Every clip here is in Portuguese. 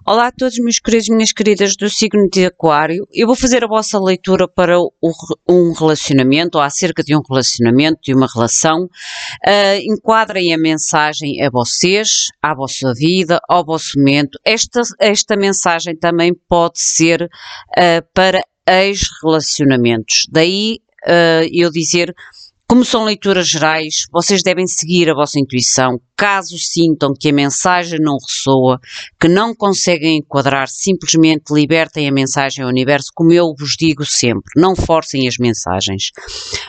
Olá a todos, meus queridos e minhas queridas do signo de Aquário. Eu vou fazer a vossa leitura para um relacionamento, ou acerca de um relacionamento, de uma relação. Enquadrem a mensagem a vocês, à vossa vida, ao vosso momento. Esta mensagem também pode ser para ex-relacionamentos. Daí eu dizer, como são leituras gerais, vocês devem seguir a vossa intuição. Caso sintam que a mensagem não ressoa, que não conseguem enquadrar, simplesmente libertem a mensagem ao universo, como eu vos digo sempre, não forcem as mensagens.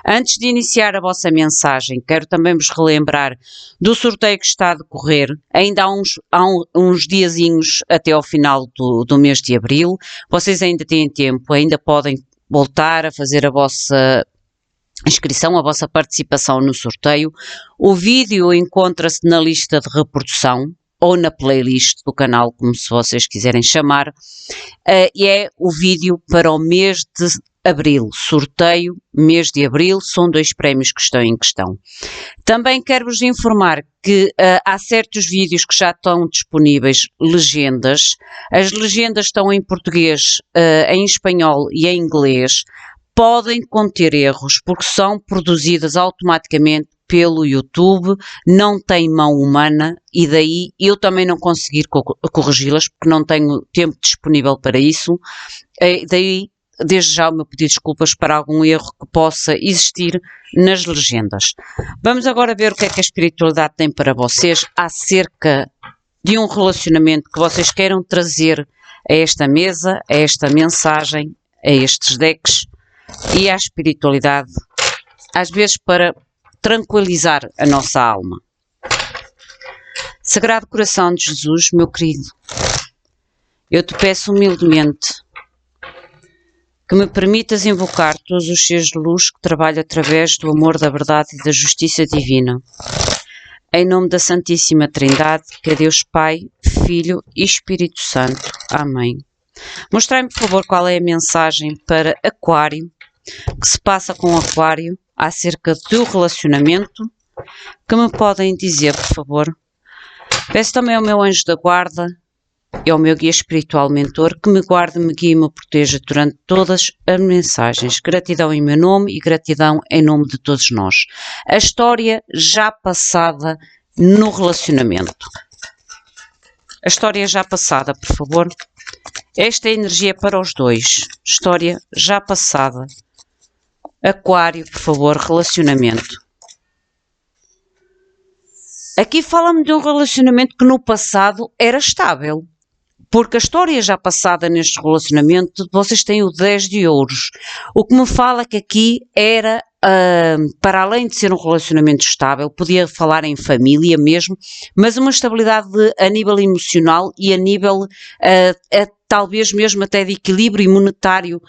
Antes de iniciar a vossa mensagem, quero também vos relembrar do sorteio que está a decorrer. Ainda há uns diazinhos até ao final do mês de abril. Vocês ainda têm tempo, ainda podem voltar a fazer a vossa inscrição, a vossa participação no sorteio. O vídeo encontra-se na lista de reprodução ou na playlist do canal, como se vocês quiserem chamar, e é o vídeo para o mês de abril, sorteio, mês de abril, são 2 prémios que estão em questão. Também quero-vos informar que há certos vídeos que já estão disponíveis, legendas. As legendas estão em português, em espanhol e em inglês. Podem conter erros porque são produzidas automaticamente pelo YouTube, não tem mão humana e daí eu também não conseguir corrigi-las porque não tenho tempo disponível para isso. Daí, desde já, o meu pedido de desculpas para algum erro que possa existir nas legendas. Vamos agora ver o que é que a espiritualidade tem para vocês acerca de um relacionamento que vocês queiram trazer a esta mesa, a esta mensagem, a estes decks e à espiritualidade, às vezes para tranquilizar a nossa alma. Sagrado Coração de Jesus, meu querido, eu te peço humildemente que me permitas invocar todos os seres de luz que trabalham através do amor, da verdade e da justiça divina. Em nome da Santíssima Trindade, que é Deus Pai, Filho e Espírito Santo. Amém. Mostrai-me, por favor, qual é a mensagem para Aquário, que se passa com Aquário, acerca do relacionamento, que me podem dizer, por favor. Peço também ao meu anjo da guarda e ao meu guia espiritual mentor que me guarde, me guie e me proteja durante todas as mensagens. Gratidão em meu nome e gratidão em nome de todos nós. A história já passada no relacionamento. A história já passada, por favor. Esta é a energia para os dois. História já passada. Aquário, por favor, relacionamento. Aqui fala-me de um relacionamento que no passado era estável. Porque a história já passada neste relacionamento, vocês têm o 10 de ouros. O que me fala que aqui era, para além de ser um relacionamento estável, podia falar em família mesmo, mas uma estabilidade a nível emocional e a nível, talvez mesmo até de equilíbrio monetário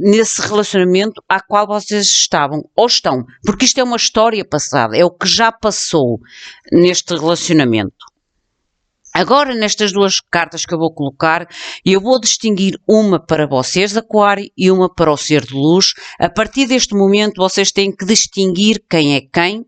nesse relacionamento a qual vocês estavam, ou estão. Porque isto é uma história passada, é o que já passou neste relacionamento. Agora, nestas 2 cartas que eu vou colocar, eu vou distinguir uma para vocês, Aquário, e uma para o ser de luz. A partir deste momento, vocês têm que distinguir quem é quem,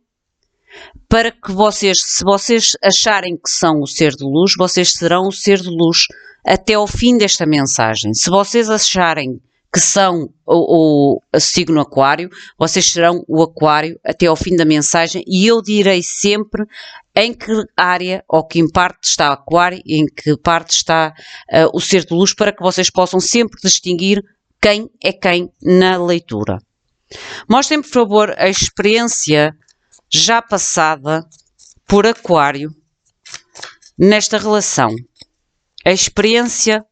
para que vocês, se vocês acharem que são o ser de luz, vocês serão o ser de luz até ao fim desta mensagem. Se vocês acharem que são o signo Aquário, vocês serão o Aquário até ao fim da mensagem e eu direi sempre em que área ou que em parte está Aquário e em que parte está o ser de luz, para que vocês possam sempre distinguir quem é quem na leitura. Mostrem, por favor, a experiência já passada por Aquário nesta relação. A experiência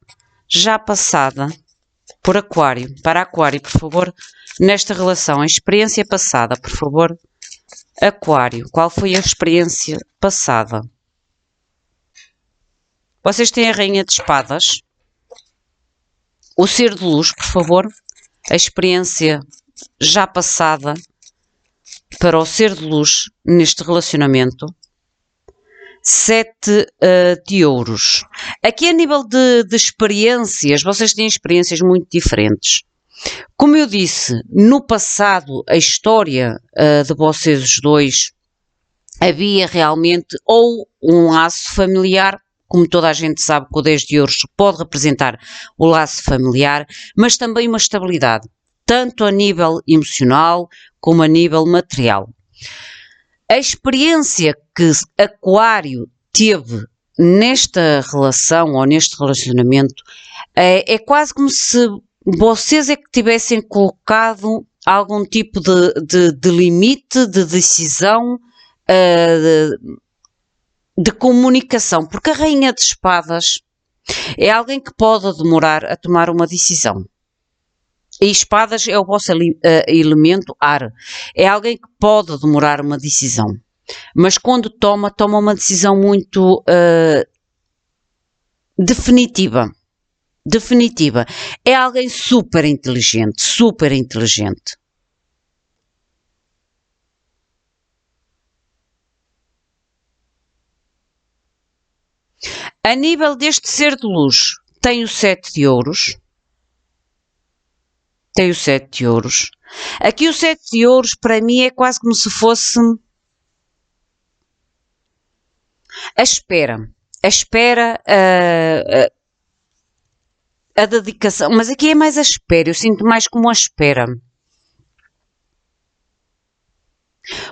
já passada por Aquário, para Aquário, por favor, nesta relação. A experiência passada, por favor. Aquário, qual foi a experiência passada? Vocês têm a Rainha de Espadas. O ser de luz, por favor. A experiência já passada para o ser de luz neste relacionamento. 7 de ouros. Aqui a nível de experiências, vocês têm experiências muito diferentes. Como eu disse, no passado, a história de vocês os dois, havia realmente ou um laço familiar como toda a gente sabe que o 10 de ouros pode representar o laço familiar, mas também uma estabilidade, tanto a nível emocional como a nível material. A experiência que Aquário teve nesta relação ou neste relacionamento é quase como se vocês é que tivessem colocado algum tipo de limite, de decisão, de comunicação, porque a Rainha de Espadas é alguém que pode demorar a tomar uma decisão. E espadas é o vosso elemento ar. É alguém que pode demorar uma decisão. Mas quando toma uma decisão muito definitiva. Definitiva. É alguém super inteligente, super inteligente. A nível deste ser de luz, tem o 7 de ouros. Tem o 7 de ouros. Aqui o 7 de ouros para mim é quase como se fosse a espera. A espera, a dedicação. Mas aqui é mais a espera. Eu sinto mais como a espera.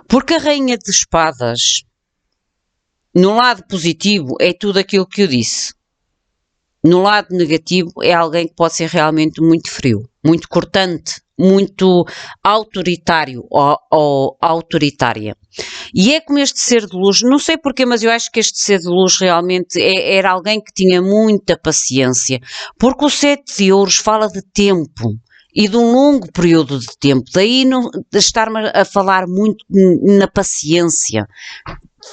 Porque a Rainha de Espadas, no lado positivo, é tudo aquilo que eu disse. No lado negativo, é alguém que pode ser realmente muito frio, muito cortante, muito autoritário ou autoritária. E é como este ser de luz, não sei porquê, mas eu acho que este ser de luz realmente era alguém que tinha muita paciência, porque o 7 de ouros fala de tempo e de um longo período de tempo, daí não estar-me a falar muito na paciência.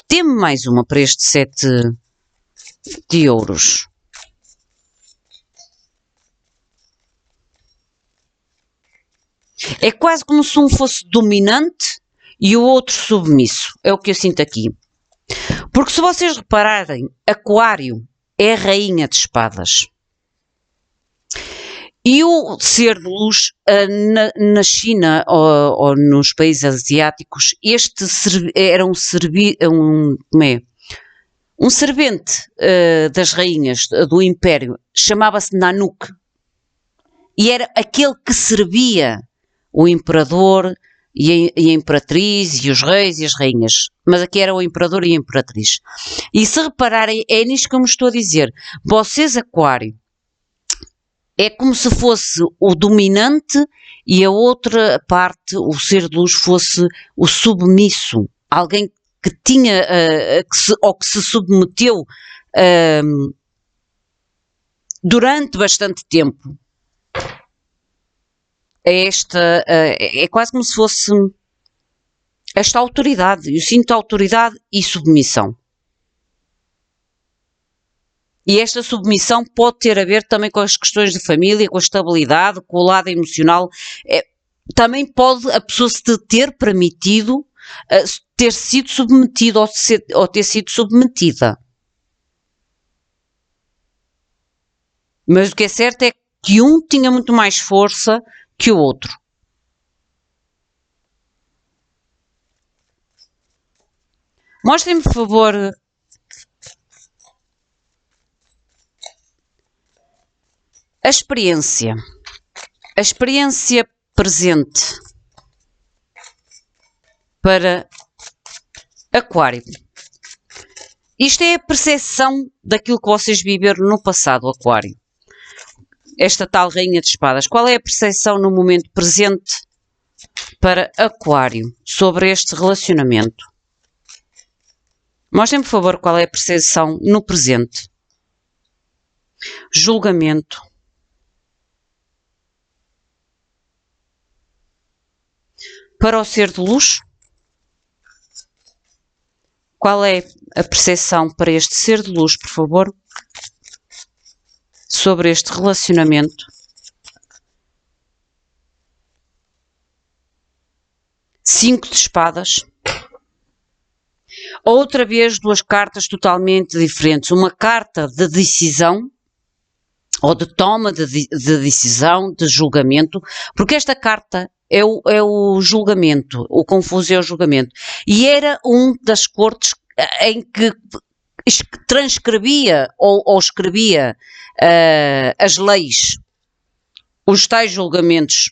Dê-me mais uma para este 7 de ouros. É quase como se um fosse dominante e o outro submisso. É o que eu sinto aqui. Porque se vocês repararem, Aquário é a Rainha de Espadas. E o ser de luz, na China ou nos países asiáticos, este era um servente das rainhas do Império, chamava-se Nanook. E era aquele que servia o imperador e a imperatriz e os reis e as rainhas. Mas aqui era o imperador e a imperatriz. E se repararem, é nisto que eu me estou a dizer. Vocês, Aquário, é como se fosse o dominante e a outra parte, o ser de luz, fosse o submisso. Alguém que tinha, que se submeteu durante bastante tempo. É quase como se fosse esta autoridade. Eu sinto autoridade e submissão. E esta submissão pode ter a ver também com as questões de família, com a estabilidade, com o lado emocional. Também pode a pessoa se ter permitido ter sido submetido ou ter sido submetida. Mas o que é certo é que um tinha muito mais força que o outro. Mostrem-me, por favor, a experiência presente para Aquário. Isto é a percepção daquilo que vocês viveram no passado, Aquário. Esta tal Rainha de Espadas. Qual é a percepção no momento presente para Aquário sobre este relacionamento? Mostrem, por favor, qual é a percepção no presente. Julgamento. Para o ser de luz, qual é a percepção para este ser de luz, por favor, sobre este relacionamento? Cinco de espadas. Outra vez duas cartas totalmente diferentes. Uma carta de decisão, ou de toma de decisão, de julgamento, porque esta carta é o julgamento, o confuso é o julgamento. E era um das cortes em que transcrevia ou escrevia as leis, os tais julgamentos.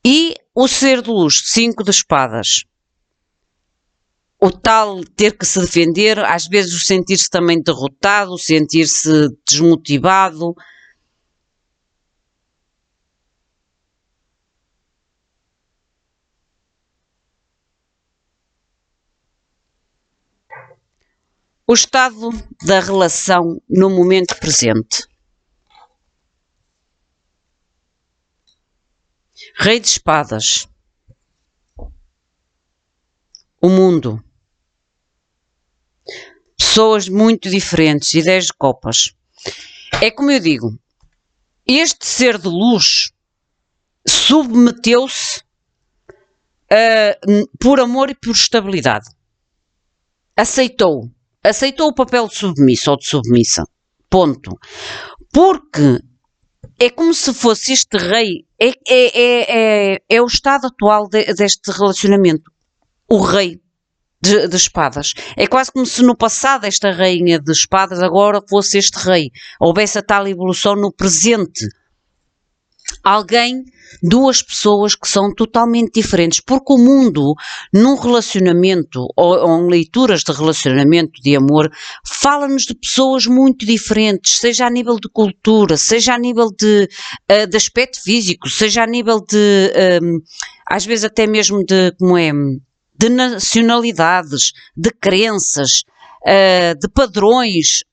E o ser de luz, 5 de espadas. O tal ter que se defender, às vezes o sentir-se também derrotado, o sentir-se desmotivado. O estado da relação no momento presente. Rei de espadas. O mundo. Pessoas muito diferentes e 10 de copas. É como eu digo, este ser de luz submeteu-se por amor e por estabilidade. Aceitou o papel de submisso ou de submissa. Ponto. Porque é como se fosse este rei, é o estado atual deste relacionamento. O rei de espadas. É quase como se no passado esta rainha de espadas agora fosse este rei. Houvesse a tal evolução no presente. Alguém, duas pessoas que são totalmente diferentes, porque o mundo, num relacionamento ou em leituras de relacionamento, de amor, fala-nos de pessoas muito diferentes, seja a nível de cultura, seja a nível de aspecto físico, seja a nível de, às vezes até mesmo de, de nacionalidades, de crenças, de padrões.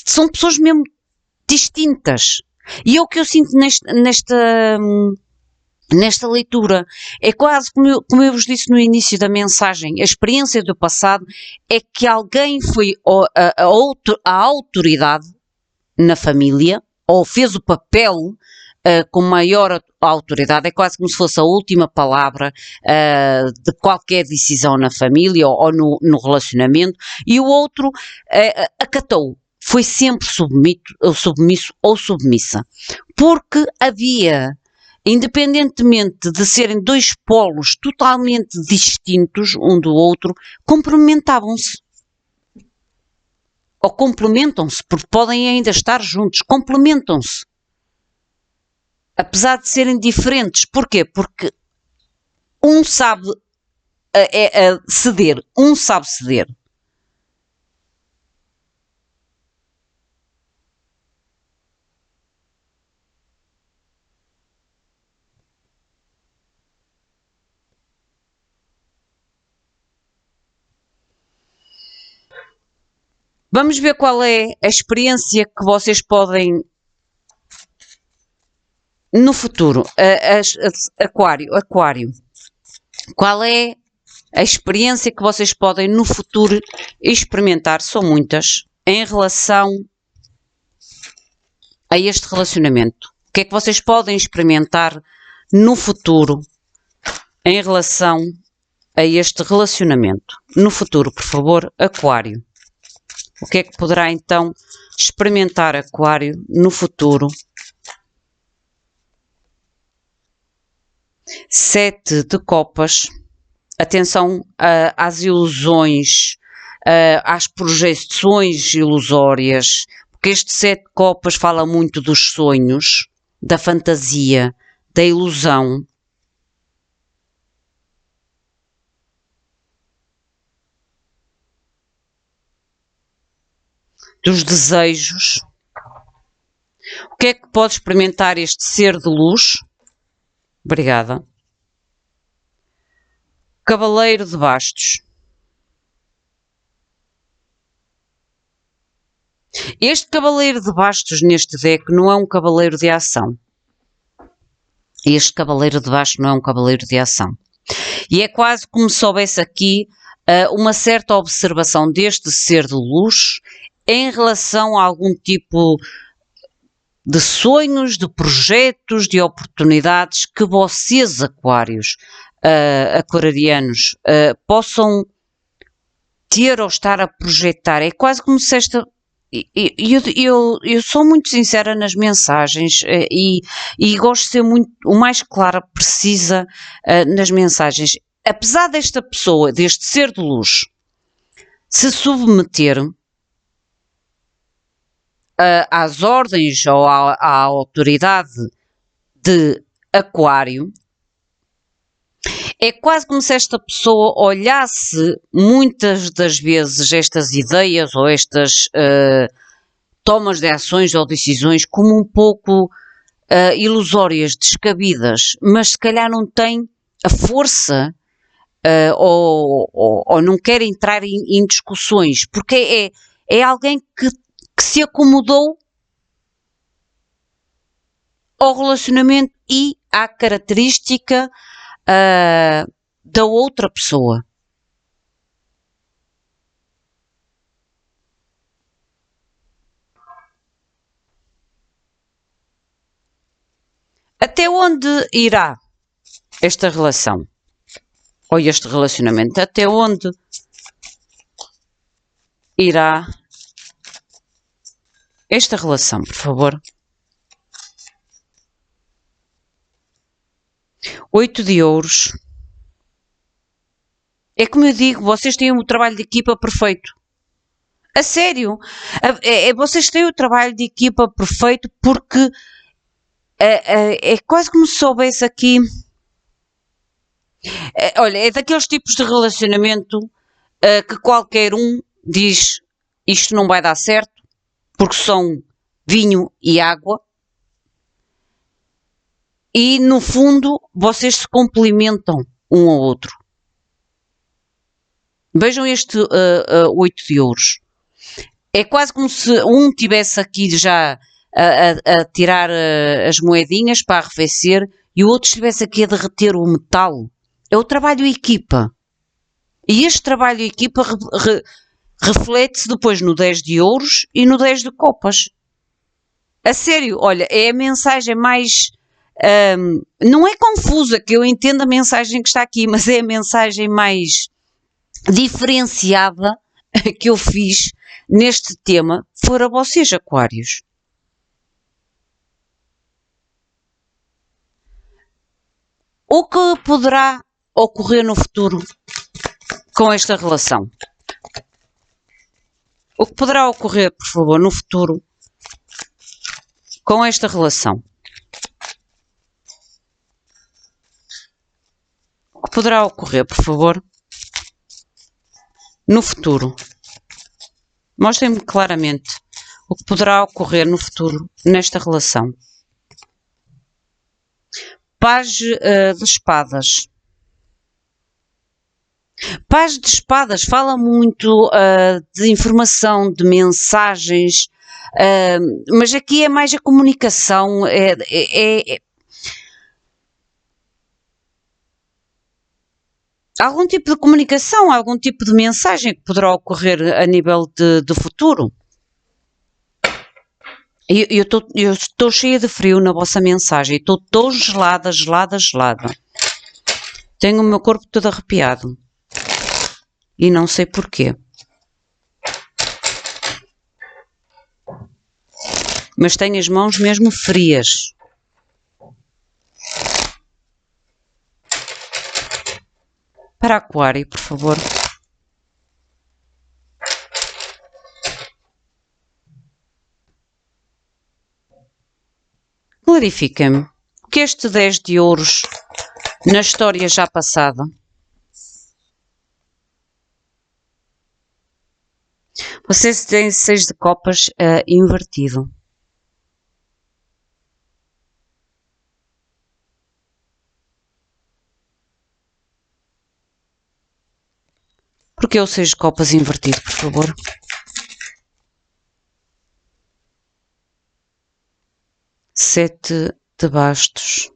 São pessoas mesmo distintas. E é o que eu sinto nesta leitura. É quase como eu vos disse no início da mensagem, a experiência do passado é que alguém foi a autoridade na família, ou fez o papel com maior autoridade, é quase como se fosse a última palavra de qualquer decisão na família ou no relacionamento, e o outro acatou. Foi sempre submisso ou submissa. Porque havia, independentemente de serem dois polos totalmente distintos um do outro, complementavam-se. Ou complementam-se, porque podem ainda estar juntos, complementam-se. Apesar de serem diferentes. Porquê? Porque um sabe ceder, um sabe ceder. Vamos ver qual é a experiência que vocês podem, no futuro, Aquário. Qual é a experiência que vocês podem, no futuro, experimentar? São muitas, em relação a este relacionamento. O que é que vocês podem experimentar no futuro, em relação a este relacionamento? No futuro, por favor, Aquário. O que é que poderá então experimentar Aquário no futuro? 7 de copas. Atenção às ilusões, às projeções ilusórias, porque este 7 de copas fala muito dos sonhos, da fantasia, da ilusão. Dos desejos. O que é que pode experimentar este ser de luz? Obrigada. Cavaleiro de bastos. Este cavaleiro de bastos neste deck não é um cavaleiro de ação. Este cavaleiro de bastos não é um cavaleiro de ação. E é quase como se houvesse aqui uma certa observação deste ser de luz em relação a algum tipo de sonhos, de projetos, de oportunidades que vocês, aquários, aquarianos, possam ter ou estar a projetar. É quase como se esta... Eu sou muito sincera nas mensagens e gosto de ser o mais clara, precisa nas mensagens. Apesar desta pessoa, deste ser de luz, se submeter às ordens ou à autoridade de Aquário, é quase como se esta pessoa olhasse muitas das vezes estas ideias ou estas tomas de ações ou decisões como um pouco ilusórias, descabidas, mas se calhar não tem a força ou não quer entrar em discussões, porque é alguém que se acomodou ao relacionamento e à característica da outra pessoa. Até onde irá esta relação? Ou este relacionamento? Até onde irá esta relação, por favor? 8 de ouros. É como eu digo, vocês têm o trabalho de equipa perfeito. A sério. Vocês têm o trabalho de equipa perfeito porque é quase como se soubesse aqui. Olha, é daqueles tipos de relacionamento que qualquer um diz isto não vai dar certo porque são vinho e água. E no fundo vocês se complementam um ao outro. Vejam este 8 de ouros. É quase como se um tivesse aqui já a tirar as moedinhas para arrefecer e o outro estivesse aqui a derreter o metal. É o trabalho equipa. E este trabalho equipa reflete-se depois no 10 de ouros e no 10 de copas. A sério, olha, é a mensagem mais... não é confusa, que eu entendo a mensagem que está aqui, mas é a mensagem mais diferenciada que eu fiz neste tema para vocês, Aquários. O que poderá ocorrer no futuro com esta relação? O que poderá ocorrer, por favor, no futuro com esta relação? O que poderá ocorrer, por favor, no futuro? Mostrem-me claramente o que poderá ocorrer no futuro nesta relação. Paz de espadas. Paz de espadas fala muito de informação, de mensagens, mas aqui é mais a comunicação, algum tipo de comunicação, algum tipo de mensagem que poderá ocorrer a nível de futuro. Eu estou cheia de frio na vossa mensagem, estou tão gelada. Tenho o meu corpo todo arrepiado. E não sei porquê. Mas tenho as mãos mesmo frias. Para Aquário, por favor. Clarifiquem-me o que este 10 de ouros na história já passada. Vocês têm 6 de copas invertido. Porquê o 6 de copas invertido, por favor? Sete de bastos.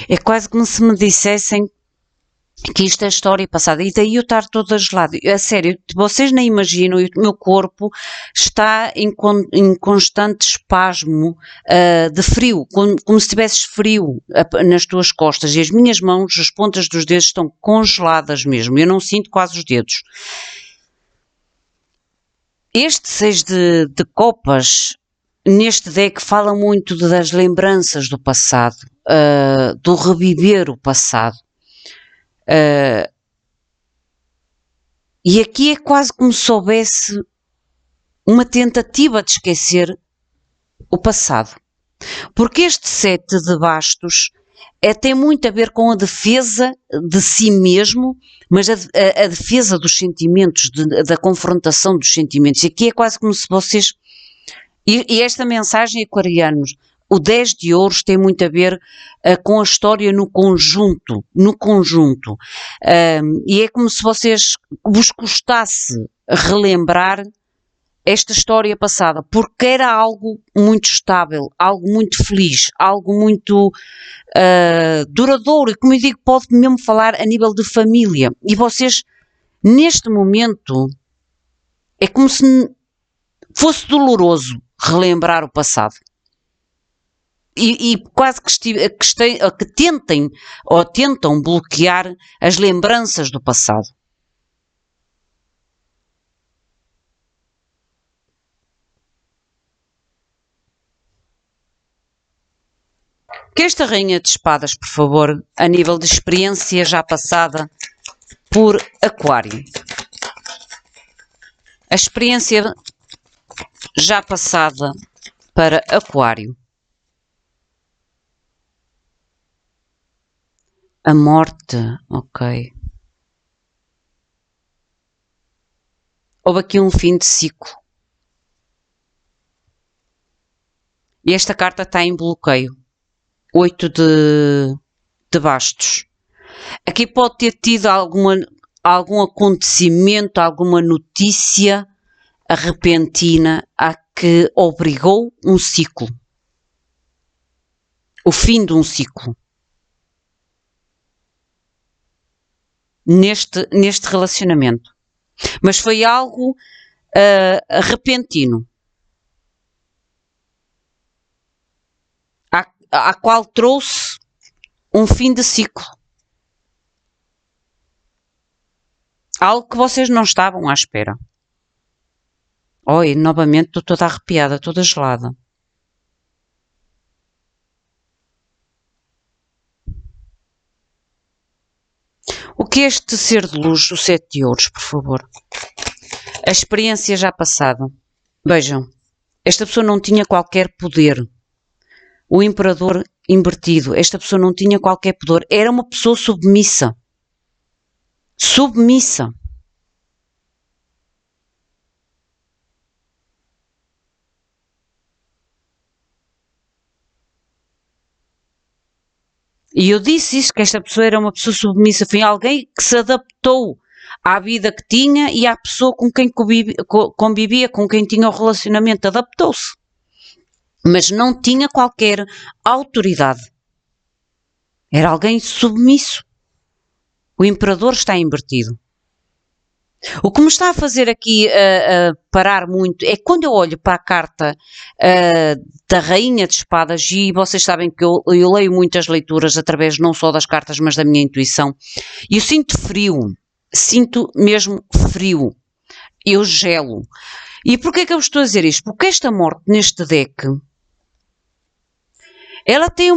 É quase como se me dissessem que isto é história passada, e daí eu estar toda gelada. A sério, vocês nem imaginam, o meu corpo está em constante espasmo de frio, como se tivesses frio nas tuas costas, e as minhas mãos, as pontas dos dedos estão congeladas mesmo, eu não sinto quase os dedos. Este 6 de copas, neste deck, fala muito das lembranças do passado, do reviver o passado. E aqui é quase como se houvesse uma tentativa de esquecer o passado. Porque este 7 de bastos tem muito a ver com a defesa de si mesmo, mas a defesa dos sentimentos, da confrontação dos sentimentos. E aqui é quase como se vocês... E esta mensagem, aquarianos, o 10 de ouros tem muito a ver com a história no conjunto, e é como se vocês vos custasse relembrar esta história passada, porque era algo muito estável, algo muito feliz, algo muito duradouro, e como eu digo, pode mesmo falar a nível de família, e vocês, neste momento, é como se fosse doloroso relembrar o passado. E quase que tentem ou tentam bloquear as lembranças do passado. Que esta rainha de espadas, por favor, a nível de experiência já passada por Aquário. A experiência já passada para Aquário. A morte, ok. Houve aqui um fim de ciclo. E esta carta está em bloqueio. 8 de bastos. Aqui pode ter tido algum acontecimento, alguma notícia repentina a que obrigou um ciclo. O fim de um ciclo. Neste relacionamento. Mas foi algo repentino. A qual trouxe um fim de ciclo. Algo que vocês não estavam à espera. Oi, novamente estou toda arrepiada, toda gelada. O que é este ser de luz, o 7 de ouros, por favor? A experiência já passada. Vejam, esta pessoa não tinha qualquer poder. O imperador invertido. Esta pessoa não tinha qualquer poder. Era uma pessoa submissa. Submissa. E eu disse isso, que esta pessoa era uma pessoa submissa. Foi alguém que se adaptou à vida que tinha e à pessoa com quem convivia, com quem tinha o relacionamento. Adaptou-se. Mas não tinha qualquer autoridade. Era alguém submisso. O imperador está invertido. O que me está a fazer aqui parar muito é quando eu olho para a carta da Rainha de Espadas, e vocês sabem que eu leio muitas leituras através não só das cartas, mas da minha intuição, e eu sinto frio, sinto mesmo frio, eu gelo. E porquê que eu estou a dizer isto? Porque esta morte neste deck, ela tem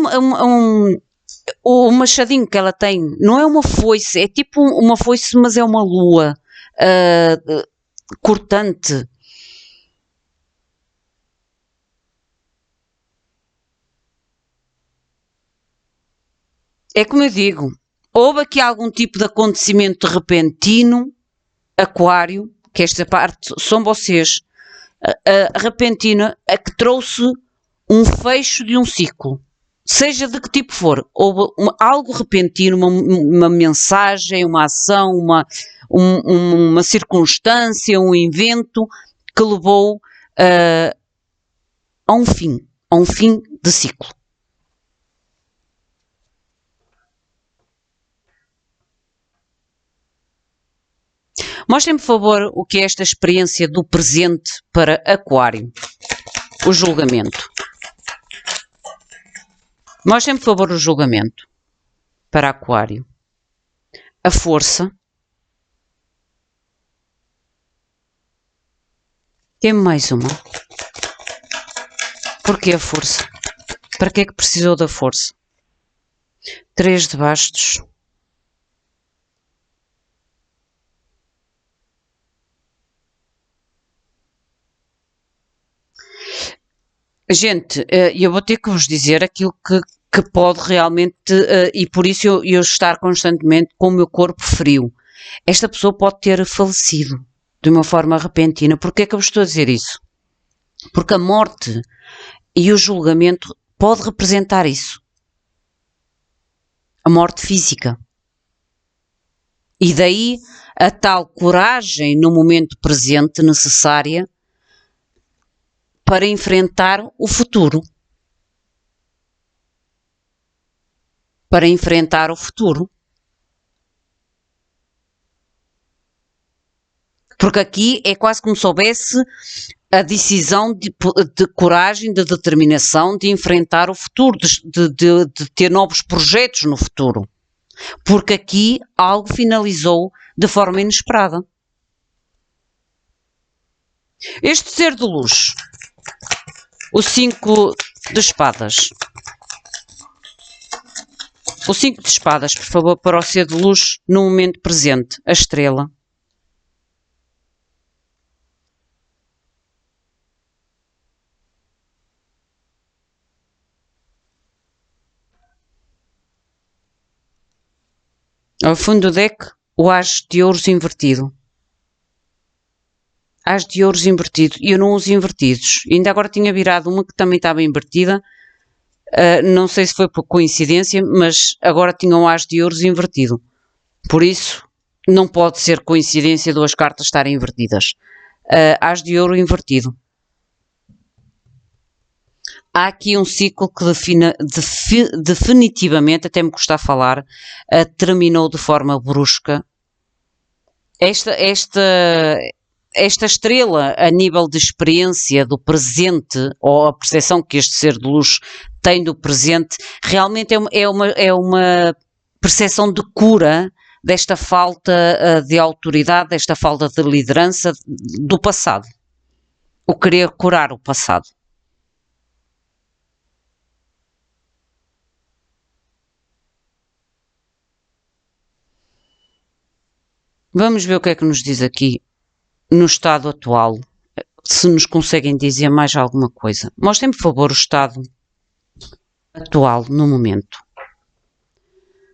o machadinho que ela tem, não é uma foice, é tipo uma foice, mas é uma lua cortante. É como eu digo, houve aqui algum tipo de acontecimento repentino, Aquário, que esta parte são vocês, repentina, a que trouxe um fecho de um ciclo. Seja de que tipo for, houve algo repentino, uma mensagem, uma ação, uma circunstância, um evento que levou a um fim de ciclo. Mostrem-me, por favor, o que é esta experiência do presente para Aquário. O julgamento. Mostrem-me, por favor, o julgamento para Aquário. A força. Dê-me mais uma. Porquê a força? Para que é que precisou da força? 3 de bastos. Gente, eu vou ter que vos dizer aquilo que pode realmente, e por isso eu estar constantemente com o meu corpo frio. Esta pessoa pode ter falecido de uma forma repentina. Porquê é que eu vos estou a dizer isso? Porque a morte e o julgamento pode representar isso. A morte física. E daí a tal coragem no momento presente necessária para enfrentar o futuro. Para enfrentar o futuro. Porque aqui é quase como se houvesse a decisão de coragem, de determinação de enfrentar o futuro, de ter novos projetos no futuro. Porque aqui algo finalizou de forma inesperada. Este ser de luz, o 5 de espadas. O 5 de espadas, por favor, para o ser de luz no momento presente, a estrela. Ao fundo do deck, o As de Ouros invertido. As de Ouros invertido. E eu não uso invertidos. Ainda agora tinha virado uma que também estava invertida. Não sei se foi por coincidência, mas agora tinha um As de Ouros invertido. Por isso, não pode ser coincidência duas cartas estarem invertidas. As de Ouro invertido. Há aqui um ciclo que definitivamente, até me custa falar, terminou de forma brusca. Esta estrela, a nível de experiência do presente, ou a percepção que este ser de luz tem do presente, realmente é uma percepção de cura desta falta de autoridade, desta falta de liderança do passado. O querer curar o passado. Vamos ver o que é que nos diz aqui no estado atual, se nos conseguem dizer mais alguma coisa. Mostrem, por favor, o estado atual no momento.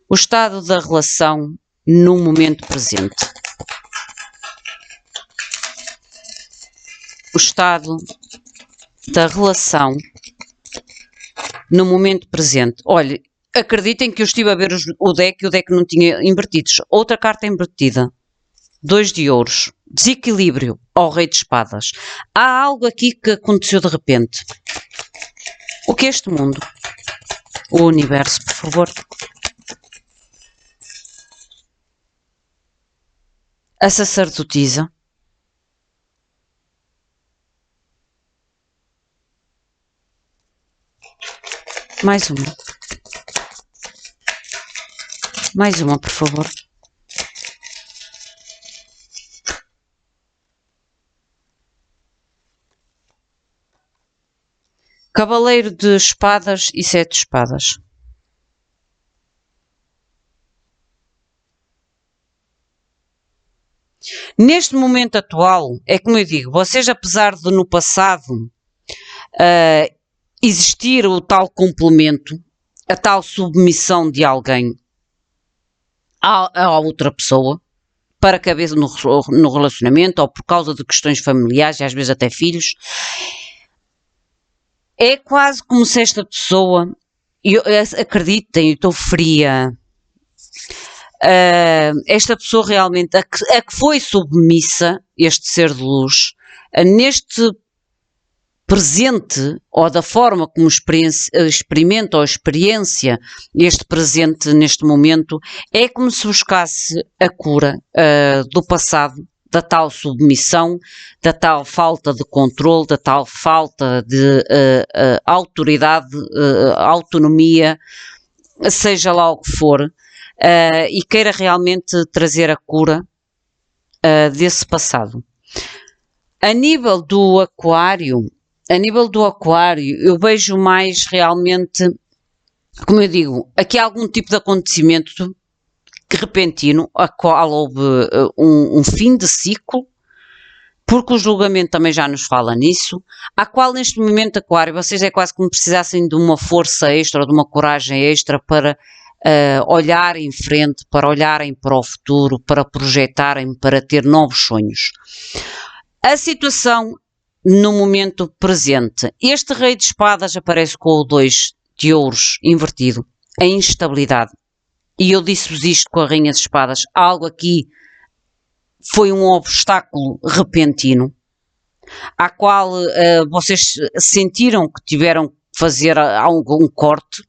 O estado da relação no momento presente. O estado da relação no momento presente. Olha, acreditem que eu estive a ver o deck e o deck não tinha invertidos. Outra carta invertida. 2 de ouros. Desequilíbrio ao rei de espadas. Há algo aqui que aconteceu de repente. O que é este mundo? O universo, por favor. A sacerdotisa. Mais uma. Mais uma, por favor. Cavaleiro de espadas e 7 de espadas. Neste momento atual, é como eu digo, vocês apesar de no passado existir o tal complemento, a tal submissão de alguém à outra pessoa, para caber no relacionamento, ou por causa de questões familiares, e às vezes até filhos, é quase como se esta pessoa, acreditem, eu estou fria, esta pessoa realmente, a que foi submissa, este ser de luz, neste presente, ou da forma como experimenta ou experiência este presente neste momento, é como se buscasse a cura do passado, da tal submissão, da tal falta de controle, da tal falta de autoridade, autonomia, seja lá o que for, e queira realmente trazer a cura desse passado. A nível do aquário, eu vejo mais realmente, como eu digo, aqui há algum tipo de acontecimento repentino, a qual houve um fim de ciclo, porque o julgamento também já nos fala nisso, a qual neste momento, aquário, vocês é quase como precisassem de uma força extra, de uma coragem extra para olhar em frente, para olharem para o futuro, para projetarem, para ter novos sonhos. A situação no momento presente. Este rei de espadas aparece com o 2 de ouros invertido. A instabilidade. E eu disse-vos isto com a rainha de espadas. Algo aqui foi um obstáculo repentino, à qual vocês sentiram que tiveram que fazer algum corte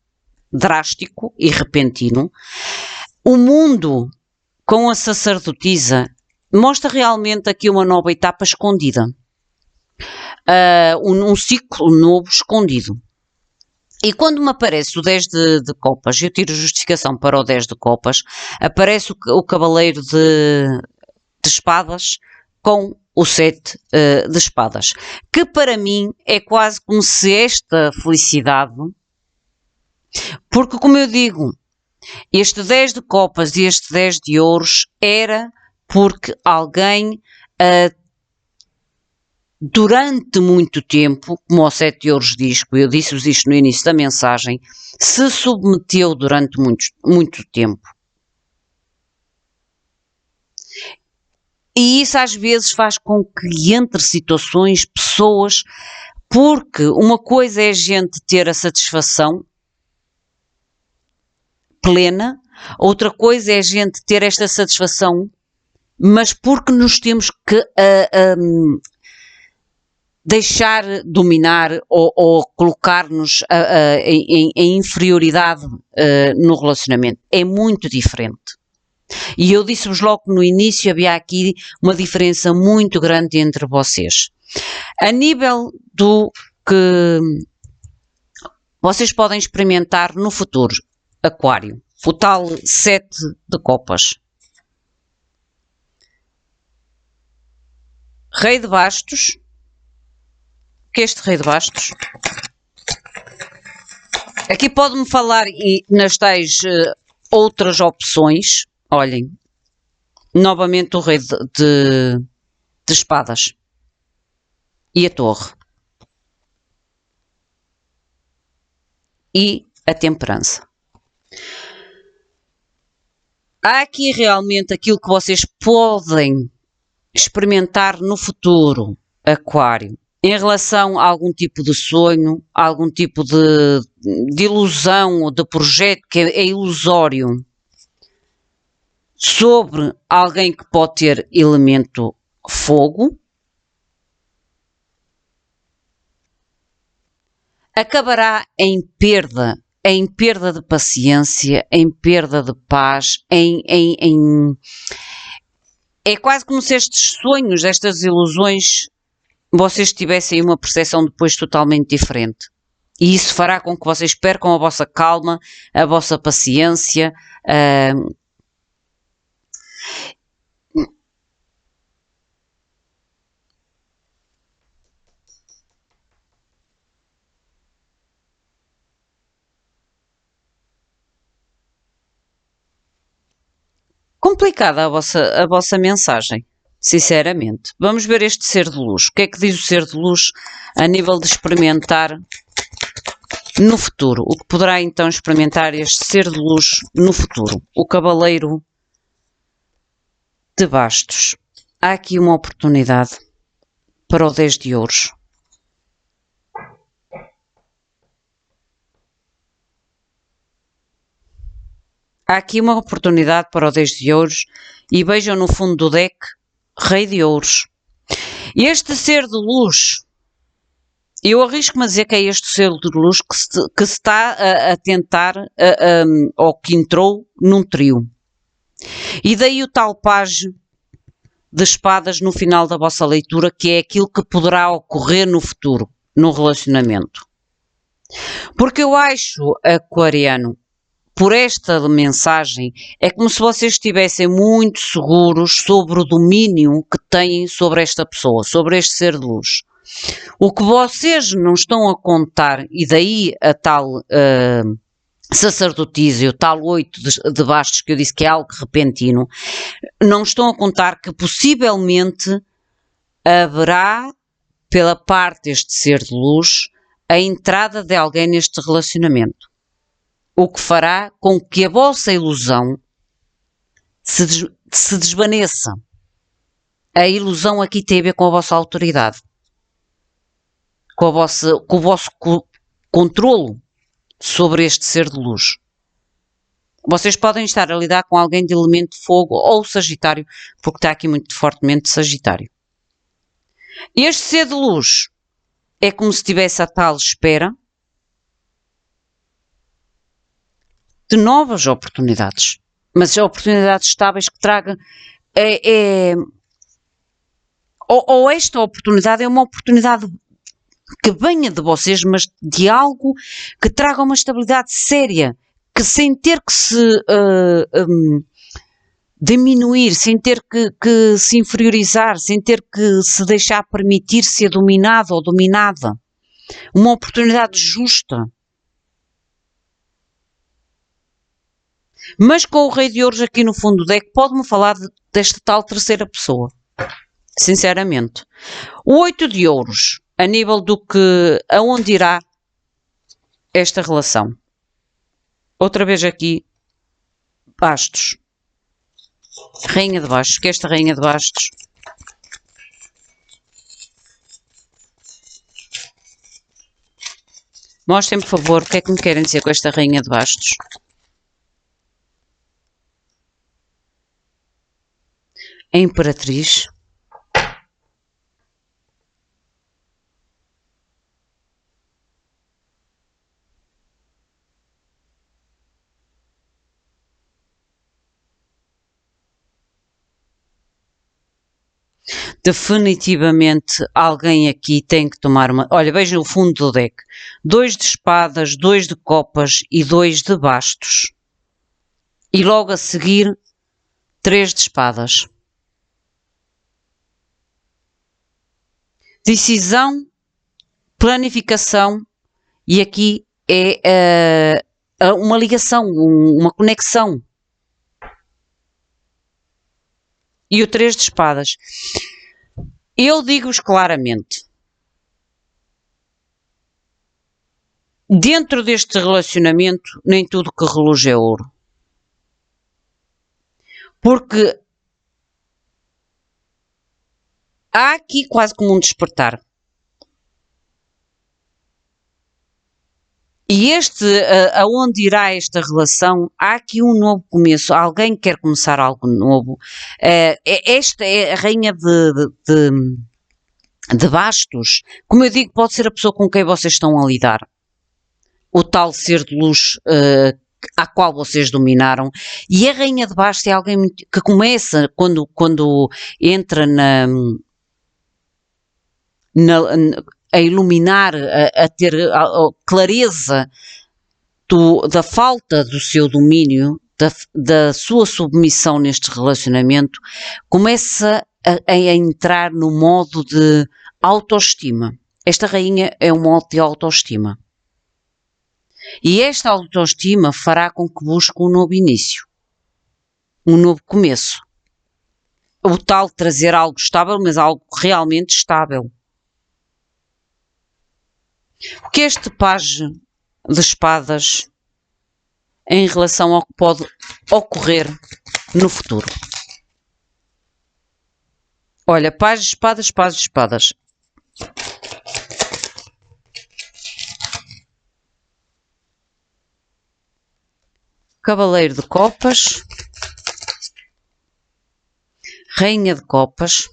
drástico e repentino. O mundo com a sacerdotisa mostra realmente aqui uma nova etapa escondida. Um ciclo novo escondido. E quando me aparece o 10 de copas, eu tiro justificação para o 10 de copas, aparece o cavaleiro de espadas com o 7 de espadas. Que para mim é quase como se esta felicidade, porque como eu digo, este 10 de copas e este 10 de ouros era porque alguém durante muito tempo, como o 7 de ouros diz, eu disse-vos isto no início da mensagem, se submeteu durante muito tempo. E isso às vezes faz com que entre situações, pessoas, porque uma coisa é a gente ter a satisfação plena, outra coisa é a gente ter esta satisfação, mas porque nos temos que deixar dominar ou colocar-nos em inferioridade no relacionamento. É muito diferente. E eu disse-vos logo que no início havia aqui uma diferença muito grande entre vocês. A nível do que vocês podem experimentar no futuro, aquário, o tal 7 de copas. Rei de bastos. Que é este rei de bastos? Aqui pode-me falar nas tais outras opções. Olhem, novamente o rei de espadas e a torre e a temperança. Há aqui realmente aquilo que vocês podem experimentar no futuro, aquário, em relação a algum tipo de sonho, a algum tipo de ilusão ou de projeto que é ilusório, sobre alguém que pode ter elemento fogo, acabará em perda de paciência, em perda de paz, é quase como se estes sonhos, estas ilusões, vocês tivessem uma percepção depois totalmente diferente. E isso fará com que vocês percam a vossa calma, a vossa paciência, complicada a vossa mensagem, sinceramente. Vamos ver este ser de luz. O que é que diz o ser de luz a nível de experimentar no futuro? O que poderá então experimentar este ser de luz no futuro? O cavaleiro de bastos. Há aqui uma oportunidade para o 10 de ouros. Há aqui uma oportunidade para o 10 de ouros e vejam no fundo do deck, rei de ouros. Este ser de luz, eu arrisco-me a dizer que é este ser de luz que se está a tentar, ou que entrou num trio. E daí o tal pajem de espadas no final da vossa leitura, que é aquilo que poderá ocorrer no futuro, no relacionamento. Porque eu acho, aquariano, por esta mensagem, é como se vocês estivessem muito seguros sobre o domínio que têm sobre esta pessoa, sobre este ser de luz. O que vocês não estão a contar, e daí a tal sacerdotisa, tal 8 de bastos que eu disse que é algo repentino, não estão a contar que possivelmente haverá, pela parte deste ser de luz, a entrada de alguém neste relacionamento. O que fará com que a vossa ilusão se desvaneça. A ilusão aqui tem a ver com a vossa autoridade, com o vosso controlo sobre este ser de luz. Vocês podem estar a lidar com alguém de elemento de fogo ou Sagitário, porque está aqui muito fortemente Sagitário. Este ser de luz é como se estivesse a tal espera de novas oportunidades, mas oportunidades estáveis que traga ou esta oportunidade é uma oportunidade que venha de vocês, mas de algo que traga uma estabilidade séria, que sem ter que se diminuir, sem ter que se inferiorizar, sem ter que se deixar permitir ser dominado ou dominada. Uma oportunidade justa. Mas com o Rei de Ouros aqui no fundo do deck, pode-me falar desta tal terceira pessoa. Sinceramente. O 8 de Ouros, a nível do que, aonde irá esta relação. Outra vez aqui, bastos. Rainha de bastos, que esta Rainha de bastos mostrem, por favor, o que é que me querem dizer com esta Rainha de bastos. A Imperatriz. Definitivamente alguém aqui tem que tomar uma... Olha, vejam o fundo do deck. 2 de espadas, 2 de copas e 2 de bastos. E logo a seguir, 3 de espadas. Decisão, planificação e aqui é uma ligação, uma conexão. E o 3 de espadas. Eu digo-vos claramente. Dentro deste relacionamento, nem tudo que reluz é ouro. Porque há aqui quase como um despertar. E aonde irá esta relação, há aqui um novo começo. Alguém quer começar algo novo. Esta é a Rainha de bastos. Como eu digo, pode ser a pessoa com quem vocês estão a lidar. O tal ser de luz a qual vocês dominaram. E a Rainha de bastos é alguém que começa, quando entra a iluminar, a ter a clareza da falta do seu domínio, da sua submissão neste relacionamento, começa a entrar no modo de autoestima. Esta rainha é um modo de autoestima. E esta autoestima fará com que busque um novo início. Um novo começo. O tal trazer algo estável, mas algo realmente estável. O que é este pajem de espadas em relação ao que pode ocorrer no futuro? Olha, pajem de espadas, pajem de espadas. Cavaleiro de copas. Rainha de copas.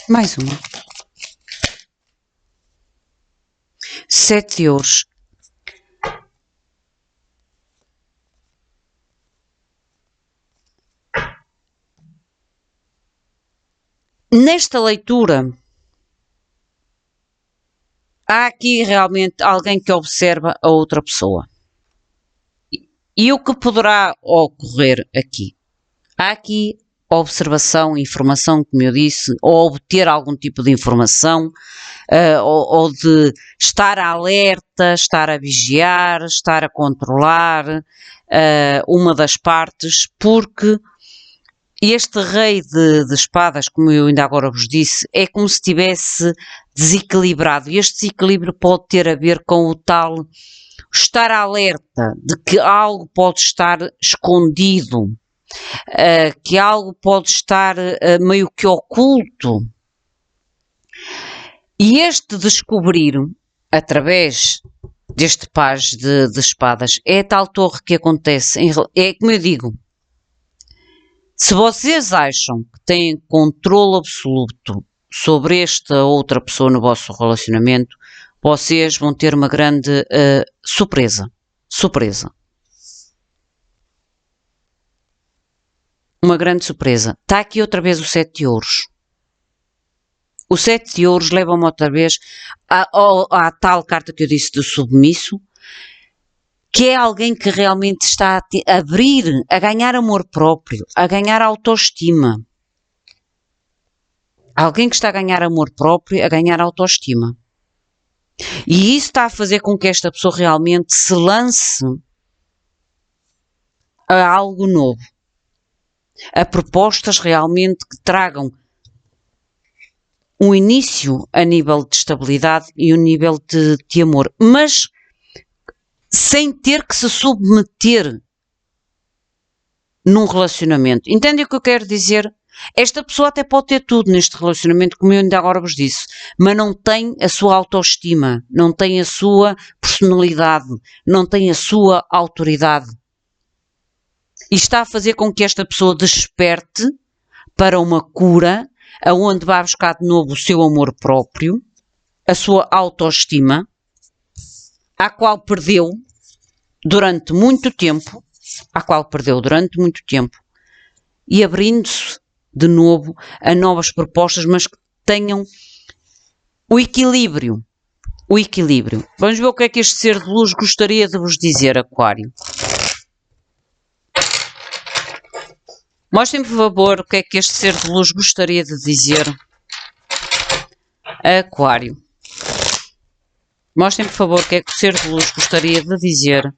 Mais uma. 7 de ouros. nesta leitura, há aqui realmente alguém que observa a outra pessoa. E o que poderá ocorrer aqui? Há aqui observação, informação, como eu disse, ou obter algum tipo de informação, ou de estar alerta, estar a vigiar, estar a controlar uma das partes, porque este rei de espadas, como eu ainda agora vos disse, é como se estivesse desequilibrado. E este desequilíbrio pode ter a ver com o tal estar alerta de que algo pode estar escondido, que algo pode estar meio que oculto. E este descobrir, através deste pajem de espadas, é a tal torre que acontece. É como eu digo, se vocês acham que têm controle absoluto sobre esta outra pessoa no vosso relacionamento, vocês vão ter uma grande surpresa. Surpresa. Uma grande surpresa. Está aqui outra vez o 7 de ouros. O 7 de ouros leva-me outra vez à tal carta que eu disse do submisso, que é alguém que realmente está a abrir, a ganhar amor próprio, a ganhar autoestima. Alguém que está a ganhar amor próprio, a ganhar autoestima. E isso está a fazer com que esta pessoa realmente se lance a algo novo. A propostas realmente que tragam um início a nível de estabilidade e um nível de amor. Mas sem ter que se submeter num relacionamento. Entendem o que eu quero dizer? Esta pessoa até pode ter tudo neste relacionamento, como eu ainda agora vos disse, mas não tem a sua autoestima, não tem a sua personalidade, não tem a sua autoridade. E está a fazer com que esta pessoa desperte para uma cura, aonde vai buscar de novo o seu amor próprio, a sua autoestima, a qual perdeu durante muito tempo, e abrindo-se de novo a novas propostas, mas que tenham o equilíbrio. O equilíbrio. Vamos ver o que é que este ser de luz gostaria de vos dizer, Aquário. Mostrem, por favor, o que é que este ser de luz gostaria de dizer, Aquário. Mostrem, por favor, o que é que o ser de luz gostaria de dizer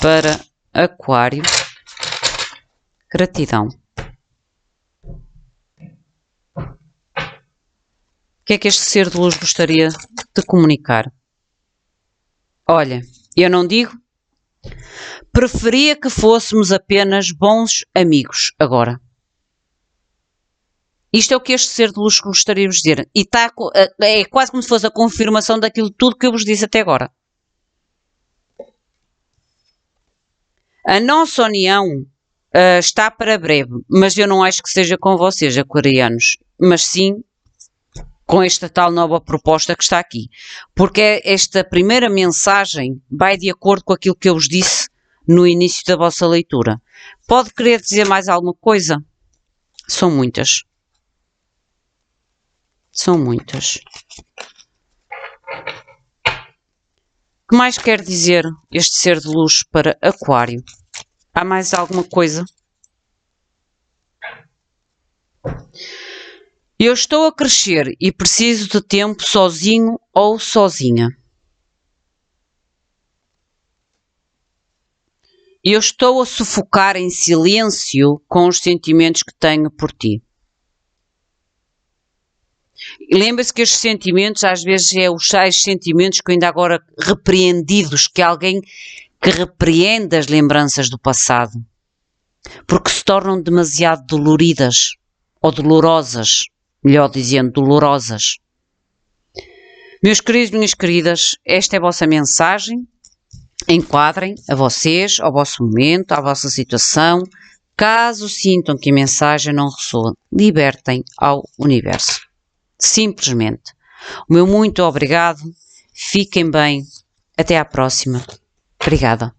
para Aquário. Gratidão. O que é que este ser de luz gostaria de comunicar? Olha, eu não digo. Preferia que fôssemos apenas bons amigos agora. Isto é o que este ser de luz gostaria de vos dizer. E é quase como se fosse a confirmação daquilo tudo que eu vos disse até agora. A nossa união está para breve, mas eu não acho que seja com vocês, aquarianos, mas sim com esta tal nova proposta que está aqui. Porque esta primeira mensagem vai de acordo com aquilo que eu vos disse no início da vossa leitura. Pode querer dizer mais alguma coisa? São muitas. São muitas. O que mais quer dizer este ser de luz para Aquário? Há mais alguma coisa? Eu estou a crescer e preciso de tempo sozinho ou sozinha. Eu estou a sufocar em silêncio com os sentimentos que tenho por ti. Lembre-se que estes sentimentos, às vezes, é os tais sentimentos que ainda agora repreendidos, que alguém que repreende as lembranças do passado, porque se tornam demasiado doloridas, ou dolorosas, melhor dizendo, dolorosas. Meus queridos, minhas queridas, esta é a vossa mensagem. Enquadrem a vocês, ao vosso momento, à vossa situação. Caso sintam que a mensagem não ressoa, libertem ao universo. Simplesmente. O meu muito obrigado. Fiquem bem. Até à próxima. Obrigada.